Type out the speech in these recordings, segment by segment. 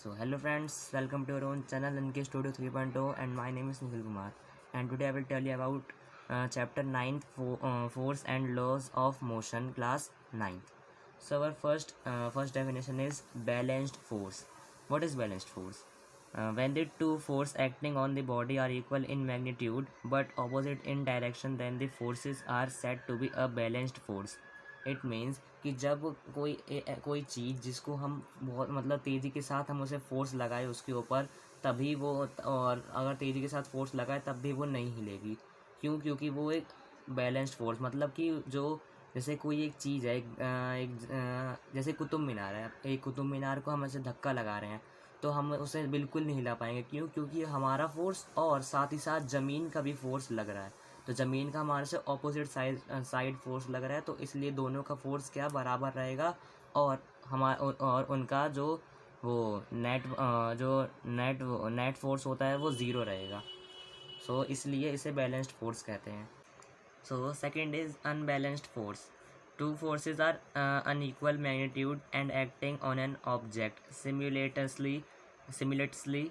So hello friends, welcome to our own channel NK Studio 3.0 and my name is Nikhil Kumar, and today I will tell you about chapter 9 force and laws of motion, class 9th. So our first definition is balanced force. What is balanced force? When the two forces acting on the body are equal in magnitude but opposite in direction, then the forces are said to be a balanced force. It means कि जब कोई चीज़ जिसको हम बहुत मतलब तेज़ी के साथ हम उसे फोर्स लगाए उसके ऊपर, तभी वो, और अगर तेज़ी के साथ फोर्स लगाए तब भी वो नहीं हिलेगी। क्योंकि वो एक बैलेंस्ड फोर्स, मतलब कि जो जैसे कोई एक चीज़ है, जैसे कुतुब मीनार है। एक कुतुब मीनार को हम ऐसे धक्का लगा रहे हैं तो हम उसे बिल्कुल नहीं हिला पाएंगे। क्योंकि हमारा फोर्स और साथ ही साथ ज़मीन का भी फोर्स लग रहा है। तो ज़मीन का हमारे से ऑपोजिट साइड फोर्स लग रहा है, तो इसलिए दोनों का फोर्स क्या बराबर रहेगा। और उनका जो वो नेट फोर्स होता है वो ज़ीरो रहेगा। सो इसलिए इसे बैलेंस्ड फोर्स कहते हैं। So second is unbalanced force. Two forces are unequal magnitude and acting on an object simultaneously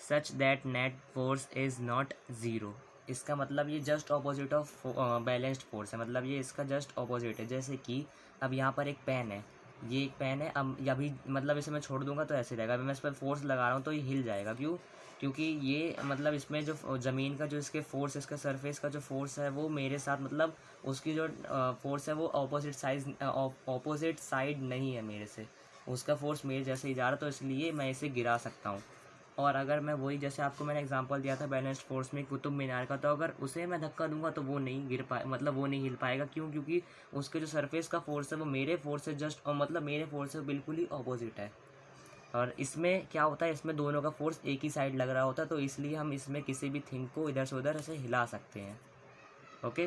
such that net force is not zero. इसका मतलब ये just opposite of balanced force है, मतलब ये इसका जस्ट ऑपोजिट है। जैसे कि अब यहाँ पर एक पेन है, ये एक पेन है। अब अभी मतलब इसे मैं छोड़ दूंगा तो ऐसे रहेगा। अभी मैं इस पर फोर्स लगा रहा हूँ तो ये हिल जाएगा। क्योंकि ये मतलब इसमें जो ज़मीन का जो इसके फोर्स, इसका सरफेस का जो फोर्स है वो मेरे साथ, मतलब उसकी जो फोर्स है वो ऑपोजिट साइड नहीं है मेरे से। उसका फोर्स मेरे जैसे ही जा रहा, तो इसलिए मैं इसे गिरा सकता हूँ। और अगर मैं वही, जैसे आपको मैंने एग्जांपल दिया था बैलेंस्ड फोर्स में कुतुब मीनार का, तो अगर उसे मैं धक्का दूंगा तो वो नहीं गिर पाए, मतलब वो नहीं हिल पाएगा। क्योंकि उसके जो सरफेस का फोर्स है वो मेरे फोर्स से मतलब मेरे फोर्स से बिल्कुल ही ऑपोजिट है। और इसमें क्या होता है, इसमें दोनों का फोर्स एक ही साइड लग रहा होता है, तो इसलिए हम इसमें किसी भी थिंग को इधर से उधर ऐसे हिला सकते हैं। ओके,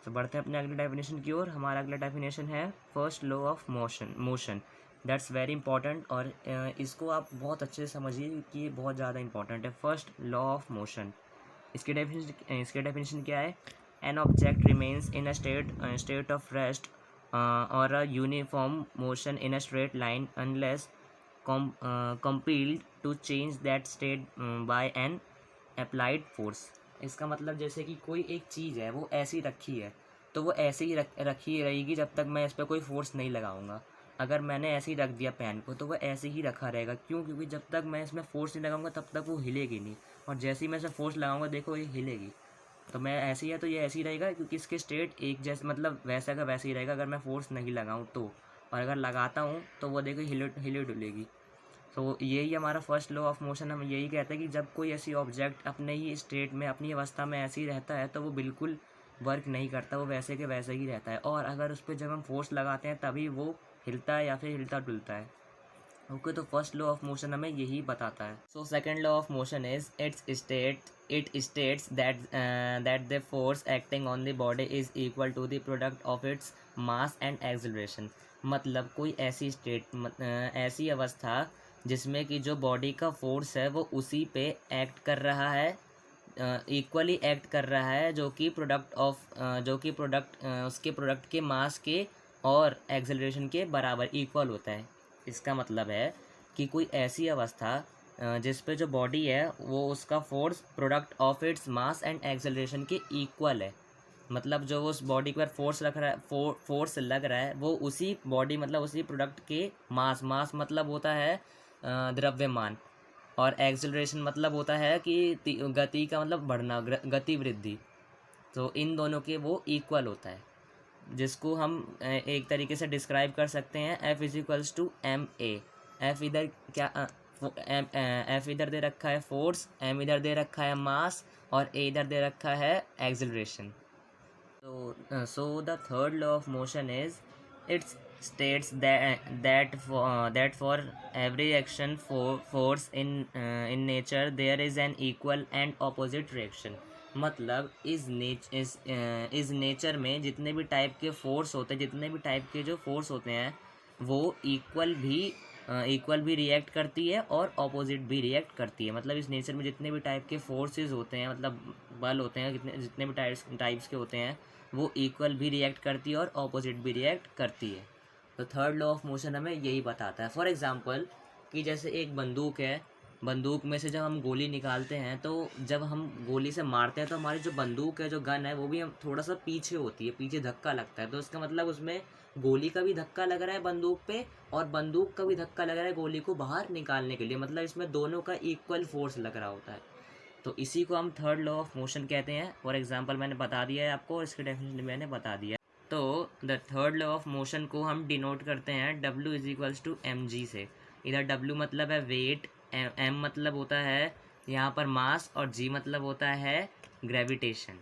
तो बढ़ते हैं अपने अगले डेफिनेशन की ओर। हमारा अगला डेफिनेशन है first law of motion. That's very important, और इसको आप बहुत अच्छे से समझिए कि ये बहुत ज़्यादा इंपॉर्टेंट है। फर्स्ट लॉ ऑफ मोशन, इसके डेफिनेशन क्या है? An object remains in a state of rest और a uniform motion in a straight line unless compelled to change that state by an applied force. इसका मतलब जैसे कि कोई एक चीज़ है वो ऐसी रखी है, तो वो ऐसे ही रखी रहेगी जब तक मैं इस पर कोई फोर्स नहीं लगाऊंगा। अगर मैंने ऐसे ही रख दिया पेन को, तो वो ऐसे ही रखा रहेगा। क्योंकि जब तक मैं इसमें फोर्स नहीं लगाऊंगा तब तक वो हिलेगी नहीं, और जैसे ही मैं इसमें फोर्स लगाऊंगा देखो ये हिलेगी। तो मैं ऐसे ही है तो ये ऐसे ही रहेगा, क्योंकि इसके स्टेट एक जैसे, मतलब वैसा का वैसे ही रहेगा अगर मैं फोर्स नहीं लगाऊँ तो। और अगर लगाता हूँ तो वो देखो हिले डुलेगी। तो यही हमारा फर्स्ट लॉ ऑफ मोशन, हम यही कहते हैं कि जब कोई ऐसी ऑब्जेक्ट अपने ही स्टेट में, अपनी अवस्था में ऐसे ही रहता है तो वो बिल्कुल वर्क नहीं करता, वो वैसे के वैसे ही रहता है। और अगर उस पर जब हम फोर्स लगाते हैं तभी वो हिलता है या फिर हिलता डुलता है। ओके, तो फर्स्ट लॉ ऑफ मोशन हमें यही बताता है। So second law of motion is it states that the force acting on the body is equal to the product of its mass and acceleration. मतलब कोई ऐसी अवस्था जिसमें कि जो बॉडी का फोर्स है वो उसी पे एक्ट कर रहा है, इक्वली एक्ट कर रहा है, जो कि प्रोडक्ट उसके प्रोडक्ट के मास के और एक्सेलरेशन के बराबर इक्वल होता है। इसका मतलब है कि कोई ऐसी अवस्था जिस पे जो बॉडी है वो उसका force product of its mass and acceleration के इक्वल है। मतलब जो उस बॉडी पर फोर्स रख रहा है, फोर्स लग रहा है, वो उसी बॉडी, मतलब उसी प्रोडक्ट के मास मतलब होता है द्रव्यमान, और एक्सेलरेशन मतलब होता है कि गति का मतलब बढ़ना, गति वृद्धि। तो इन दोनों के वो इक्वल होता है, जिसको हम एक तरीके से डिस्क्राइब कर सकते हैं F is equals to M A. F इधर क्या, एफ इधर दे रखा है फोर्स, एम इधर दे रखा है मास, और ए इधर दे रखा है acceleration. So the third law of motion is, it states that for every action force in nature there is an equal and opposite reaction. मतलब इस नेचर में जितने भी टाइप के फोर्स होते हैं, जितने भी टाइप के जो फोर्स होते हैं वो इक्वल भी रिएक्ट करती है और ऑपोजिट भी रिएक्ट करती है। मतलब इस नेचर में जितने भी टाइप के फोर्सेस होते हैं, मतलब बल होते हैं, जितने भी टाइप्स के होते हैं, वो इक्वल भी रिएक्ट करती है और ऑपोजिट भी रिएक्ट करती है। तो थर्ड लॉ ऑफ मोशन हमें यही बताता है। फॉर एग्जांपल, कि जैसे एक बंदूक है, बंदूक में से जब हम गोली निकालते हैं तो जब हम गोली से मारते हैं तो हमारी जो बंदूक है, जो गन है, वो भी हम थोड़ा सा पीछे होती है, पीछे धक्का लगता है। तो इसका मतलब उसमें गोली का भी धक्का लग रहा है बंदूक पे, और बंदूक का भी धक्का लग रहा है गोली को बाहर निकालने के लिए। मतलब इसमें दोनों का इक्वल फोर्स लग रहा होता है। तो इसी को हम थर्ड लॉ ऑफ मोशन कहते हैं। फॉर एग्जांपल मैंने बता दिया है आपको, और इसकी डेफिनेशन मैंने बता दिया है। तो the third law of motion को हम डिनोट करते हैं W is equals to mg से। इधर W मतलब है वेट, M मतलब होता है यहाँ पर मास, और G मतलब होता है ग्रेविटेशन।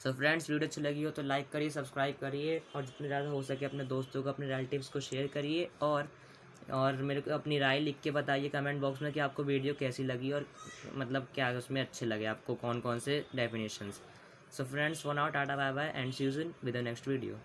सो फ्रेंड्स, वीडियो अच्छी लगी हो तो लाइक करिए, सब्सक्राइब करिए, और जितने ज़्यादा हो सके अपने दोस्तों को, अपने रिलेटिव्स को शेयर करिए। और मेरे को अपनी राय लिख के बताइए कमेंट बॉक्स में कि आपको वीडियो कैसी लगी, और मतलब क्या उसमें अच्छे लगे आपको, कौन कौन से definitions. So friends, for now tata bye bye and see you soon with the next video.